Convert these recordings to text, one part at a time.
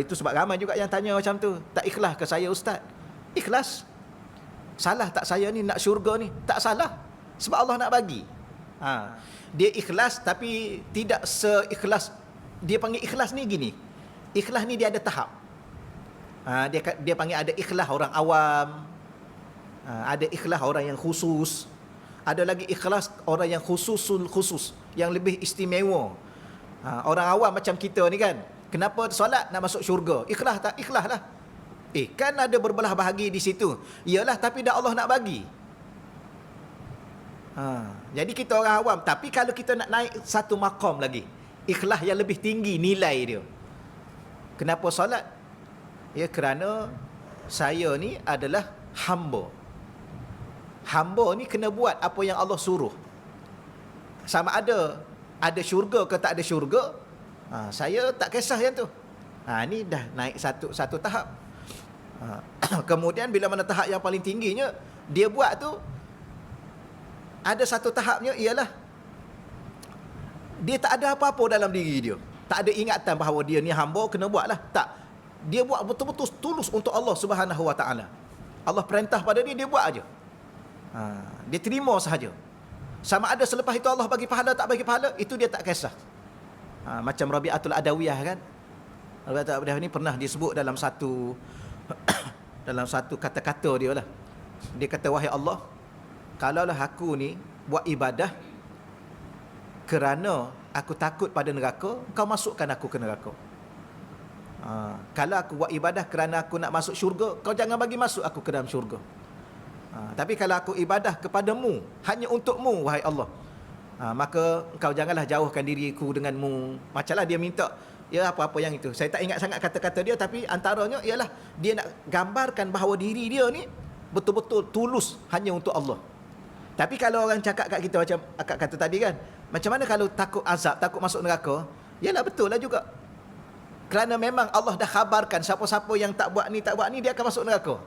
Itu sebab ramai juga yang tanya macam tu. Tak ikhlas ke saya ustaz? Ikhlas. Salah tak saya ni nak syurga ni? Tak salah. Sebab Allah nak bagi. Dia ikhlas tapi tidak seikhlas. Dia panggil ikhlas ni gini. Ikhlas ni dia ada tahap. Dia panggil ada ikhlas orang awam. Ada ikhlas orang yang khusus. Ada lagi ikhlas orang yang khusus, yang lebih istimewa. Orang awam macam kita ni kan, kenapa solat nak masuk syurga? Ikhlas tak? Ikhlas lah. Kan ada berbelah bahagi di situ. Iyalah, tapi dah Allah nak bagi. Jadi kita orang awam. Tapi kalau kita nak naik satu maqam lagi, ikhlas yang lebih tinggi nilai dia. Kenapa solat? Ya, kerana saya ni adalah hamba. Hamba ni kena buat apa yang Allah suruh. Sama ada syurga ke tak ada syurga, saya tak kisah yang tu. Ni dah naik satu tahap. Kemudian bila mana tahap yang paling tingginya dia buat tu, ada satu tahapnya ialah dia tak ada apa-apa dalam diri dia. Tak ada ingatan bahawa dia ni hamba kena buat lah. Tak. Dia buat betul-betul tulus untuk Allah Subhanahu Wa Taala. Allah perintah pada dia buat aja. Dia terima sahaja. Sama ada selepas itu Allah bagi pahala tak bagi pahala, itu dia tak kisah. Macam Rabi'atul Adawiyah kan. Rabi'atul Adawiyah ni pernah disebut dalam satu dalam satu kata-kata dia lah. Dia kata, wahai Allah, kalaulah aku ni buat ibadah kerana aku takut pada neraka, kau masukkan aku ke neraka. Kalau aku buat ibadah kerana aku nak masuk syurga, kau jangan bagi masuk aku ke dalam syurga. Tapi kalau aku ibadah kepadamu, hanya untukmu, wahai Allah, maka engkau janganlah jauhkan diriku denganmu. Macamlah dia minta, ya apa-apa yang itu. Saya tak ingat sangat kata-kata dia, tapi antaranya ialah dia nak gambarkan bahawa diri dia ni betul-betul tulus hanya untuk Allah. Tapi kalau orang cakap kat kita macam akak kata tadi kan, macam mana kalau takut azab, takut masuk neraka? Yalah, betul lah juga. Kerana memang Allah dah khabarkan siapa-siapa yang tak buat ni dia akan masuk neraka.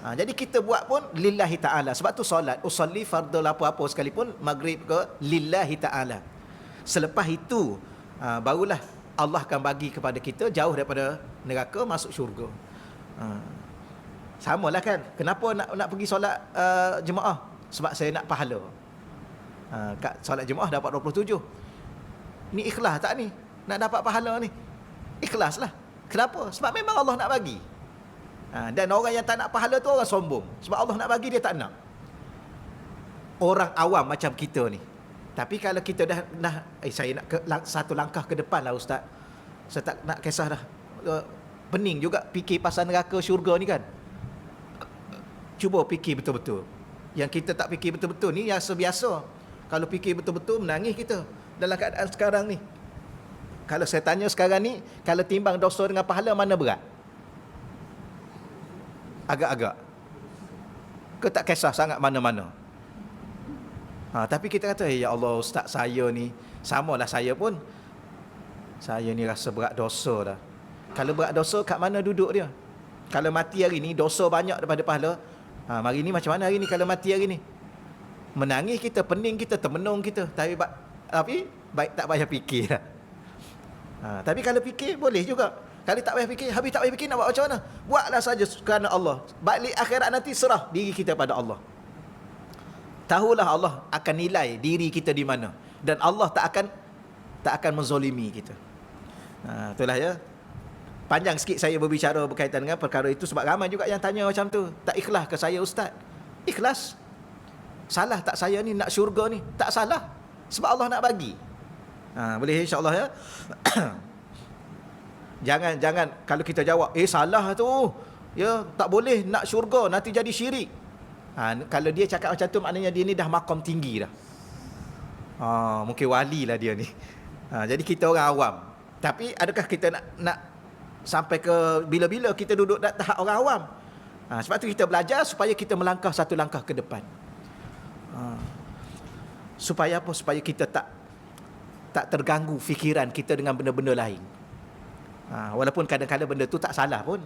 Jadi kita buat pun lillahi ta'ala. Sebab tu solat, usalli fardul apa-apa sekalipun, maghrib ke, lillahi ta'ala. Selepas itu barulah Allah akan bagi kepada kita jauh daripada neraka, masuk syurga. Samalah kan. Kenapa nak pergi solat jemaah? Sebab saya nak pahala. Kat solat jemaah dapat 27. Ni ikhlas tak ni? Nak dapat pahala ni? Ikhlas lah. Kenapa? Sebab memang Allah nak bagi. Dan orang yang tak nak pahala tu orang sombong. Sebab Allah nak bagi, dia tak nak. Orang awam macam kita ni. Tapi kalau kita dah saya nak satu langkah ke depan lah ustaz. Saya tak nak kisah dah. Pening juga fikir pasal neraka syurga ni kan. Cuba fikir betul-betul. Yang kita tak fikir betul-betul ni yang biasa. Kalau fikir betul-betul, menangis kita dalam keadaan sekarang ni. Kalau saya tanya sekarang ni, kalau timbang dosa dengan pahala, mana berat? Agak-agak. Ke tak kisah sangat mana-mana. Tapi kita kata, ya Allah ustaz, saya ni, samalah saya pun. Saya ni rasa berat dosa dah. Kalau berat dosa, kat mana duduk dia? Kalau mati hari ni, dosa banyak daripada pahala. Hari ni macam mana hari ni kalau mati hari ni? Menangis kita, pening kita, termenung kita. Tapi baik tak payah fikir lah. Tapi kalau fikir, boleh juga. Kalau tak payah fikir, habis tak payah fikir, nak buat macam mana? Buatlah saja kerana Allah. Balik akhirat nanti serah diri kita pada Allah. Tahulah Allah akan nilai diri kita di mana. Dan Allah tak akan menzolimi kita. Itulah ya. Panjang sikit saya berbicara berkaitan dengan perkara itu sebab ramai juga yang tanya macam tu. Tak ikhlas ke saya ustaz? Ikhlas. Salah tak saya ni nak syurga ni? Tak salah. Sebab Allah nak bagi. Boleh insya-Allah ya. Jangan kalau kita jawab, salah tu. Ya, tak boleh nak syurga, nanti jadi syirik. Kalau dia cakap macam tu, maknanya dia ni dah maqam tinggi dah. Mungkin wali lah dia ni. Jadi kita orang awam. Tapi adakah kita nak sampai ke bila-bila kita duduk kat tahap orang awam? Sebab tu kita belajar supaya kita melangkah satu langkah ke depan. Supaya apa? Supaya kita tak terganggu fikiran kita dengan benda-benda lain. Walaupun kadang-kadang benda tu tak salah pun.